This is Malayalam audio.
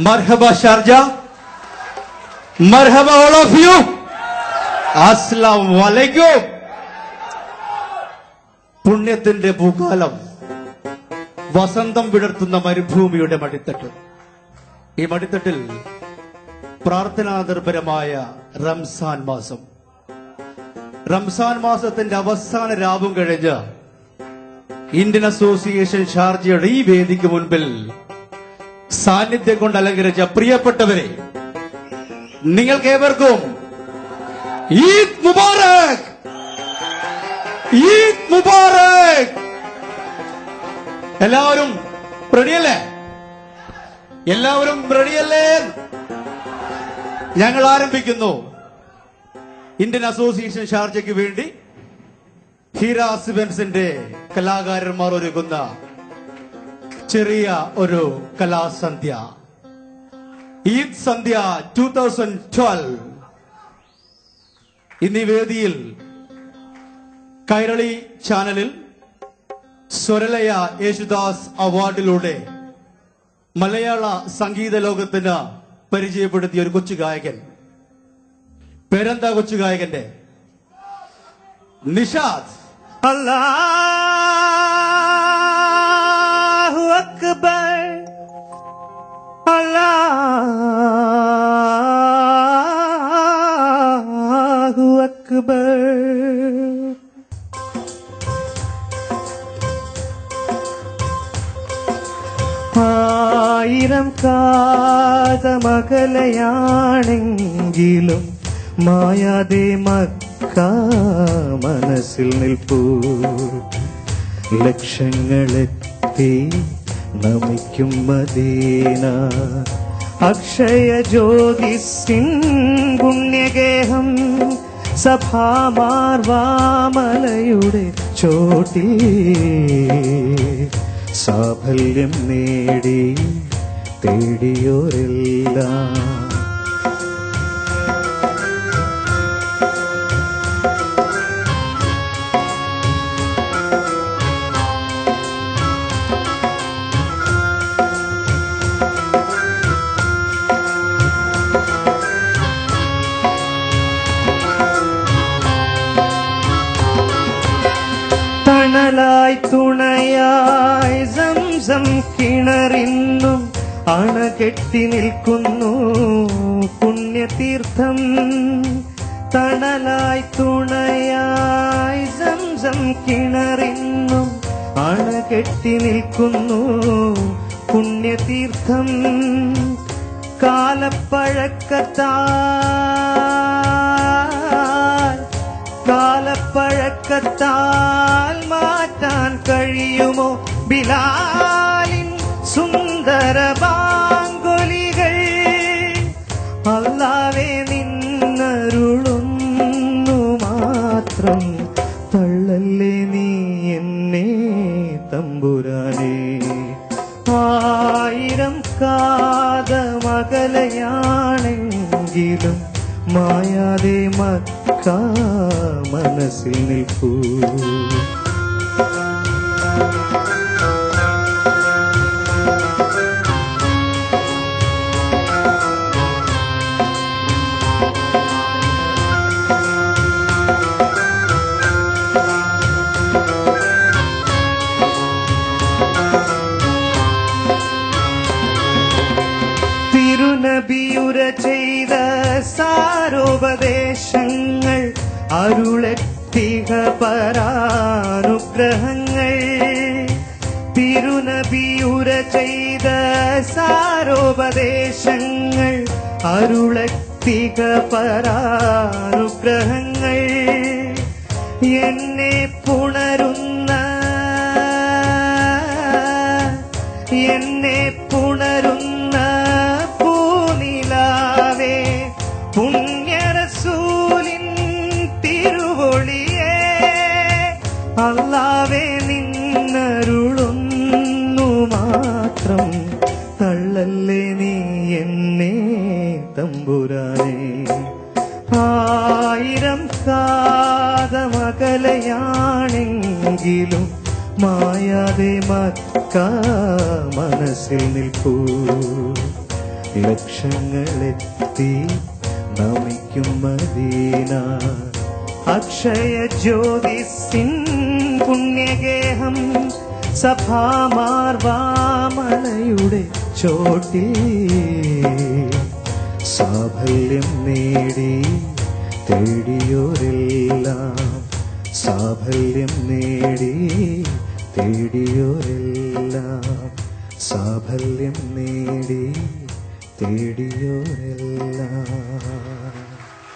Marhaba Sharjah. Marhaba all of you. Assalamu alaikum. പുണ്യത്തിന്റെ പൂക്കാലം, വസന്തം വിടർത്തുന്ന മരുഭൂമിയുടെ മടിത്തട്ട്. ഈ മടിത്തട്ടിൽ പ്രാർത്ഥനാനിർഭരമായ റംസാൻ മാസം. റംസാൻ മാസത്തിന്റെ അവസാന രാവും കഴിഞ്ഞ് ഇന്ത്യൻ അസോസിയേഷൻ ഷാർജയുടെ ഈ വേദിക്ക് മുൻപിൽ സാന്നിധ്യം കൊണ്ട് അലങ്കരിച്ച പ്രിയപ്പെട്ടവരെ, നിങ്ങൾക്ക് ഏവർക്കും ഈദ് മുബാറക്, ഈദ് മുബാറക്. എല്ലാവരും റെഡിയല്ലേ? എല്ലാവരും റെഡിയല്ലേ? ഞങ്ങൾ ആരംഭിക്കുന്നു. ഇന്ത്യൻ അസോസിയേഷൻ ഷാർജയ്ക്ക് വേണ്ടി ഹീരാസ് ഇവന്റ്സിന്റെ കലാകാരന്മാർ ഒരുക്കുന്ന ചെറിയ ഒരു കലാസന്ധ്യ, ഈദ് സന്ധ്യ 2012. ഇന്നീ വേദിയിൽ കൈരളി ചാനലിൽ സ്വരലയ യേശുദാസ് അവാർഡിലൂടെ മലയാള സംഗീത ലോകത്തിന് പരിചയപ്പെടുത്തിയ ഒരു കൊച്ചു ഗായകൻ. പേരെന്താ കൊച്ചു ഗായകന്റെ? നിഷാദ്. അല്ലാഹു അക്ബർ, അല്ലാഹു അക്ബർ. ആയിരം കാതമകലയാണെങ്കിലും മായാതെ മക്ക മനസ്സിൽ നിൽപ്പൂ. ലക്ഷങ്ങളെത്തി നമിക്കും മദീന, അക്ഷയ ജ്യോതിസിൻ പുണ്യഗേഹം. സഭാമാർവാമലയുടെ ചോട്ടിൽ സാഫല്യം നേടി തേടിയോരെല്ലാം തണലായി തുണയായി സംസം കിണറിന്നും അണകെട്ടി നിൽക്കുന്നു പുണ്യതീർത്ഥം. തണലായി തുണയായി സംസം കിണറിന്നും അണകെട്ടി നിൽക്കുന്നു പുണ്യതീർത്ഥം. കാലപ്പഴക്കത്താൽ മാറ്റാൻ കഴിയുമോ ബിലാലിൻ സുന്ദര ബാങ്കൊലികൾ? അല്ലാഹുവേ നിന്നരുളുന്നു മാത്രം, തള്ളല്ലേ നീ എന്നെ തമ്പുരാനേ. ആയിരം കാതമകലയാണെങ്കിലും മായാതെ മക്ക മനസ്സിൽ നിൽപ്പൂ. തിരുനബിയുര ചെയ്ത സാരോപദേശങ്ങൾ, അരുളെത്തിക പരാനുഗ്രഹങ്ങൾ. തിരുനബിയുര ചെയ്ത സാരോപദേശങ്ങൾ, അരുളെത്തിക പരാനുഗ്രഹങ്ങൾ. എന്നെ പുണരുന്ന പൂനിലാവേ, പുണ്യറസൂലിൻ തിരുവൊളിയേ. അല്ലാഹുവേ നിന്നരുളുന്നു മാത്രം, തള്ളല്ലേ നീ എന്നെ തമ്പുരാനേ. ആയിരം കാതമകലയാണെങ്കിലും മായാതെ മക്ക മനസ്സിൽ നിൽപ്പൂ. ലക്ഷങ്ങളെത്തി നമിക്കും മദീന. അക്ഷയ ജ്യോതിസിൻ പുണ്യഗേഹം സഭാമാർവാമലയുടെ ചോട്ടിൽ സാഫല്യം നേടി തേടിയോരെല്ലാം, സാഫല്യം നേടി തേടിയോരെല്ലാം, സാഫല്യം നേടി തേടിയോരെല്ലാം.